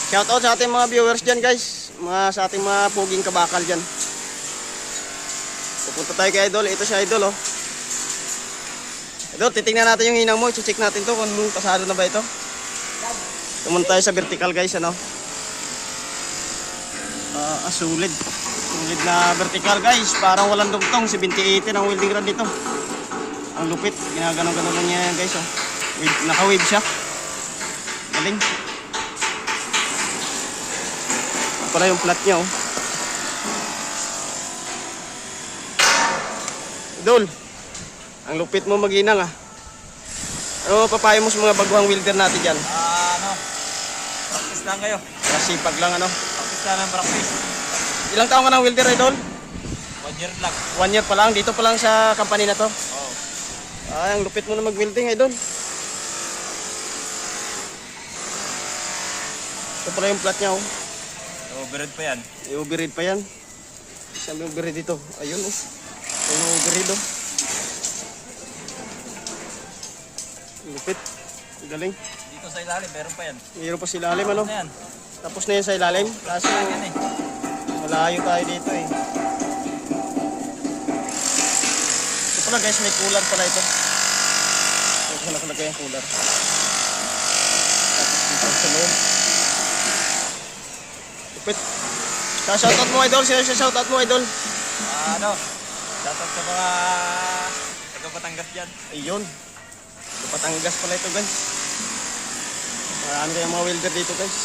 Shoutout sa ating mga viewers dyan guys, sa ating mga puging kabakal dyan. Pupunta tayo kay Idol, ito si Idol oh. Idol, titingnan natin yung hinang mo, i-check natin to kung pasado na ba ito. Tumunta tayo sa vertical guys, ano. Solid na vertical guys, parang walang dugtong, 70-80 ang welding rod dito. Ang lupit, ginaganon-ganon lang niya guys oh. Naka-wave siya. Galing. Para yung flat niya oh. Idol, ang lupit mo mag-inang ah. Ano papayo mo sa mga baguhang welder natin dyan? Practice lang kayo. Masipag lang ano. Practice lang ng practice. Ilang taon ka ng welder Idol? 1 year lang. 1 year pa lang, dito pa lang sa company na to. Oo. Ay, ang lupit mo na mag-welding Idol. Ito pala yung flat niya oh. Overhead pa yan. I-overhead pa yan. Saan may overhead dito? Ayun oh. Ayun yung overhead oh. Lupit. Galing. Dito sa ilalim, meron pa yan. Mayroon pa sa ilalim ano. Ano yan? Tapos na yan sa ilalim. Kaso Yan eh. malayo tayo dito eh. Ito pala guys, may cooler pala ito. Ito na nakalagay yung cooler. Tapos dito sa loob. Lupit. Shoutout mo Idol. Sino siya shoutout mo Idol? Shoutout sa mga taga-Batangas dyan. Ayun. Patangas pala ito guys. Marami kayong mga welder dito guys.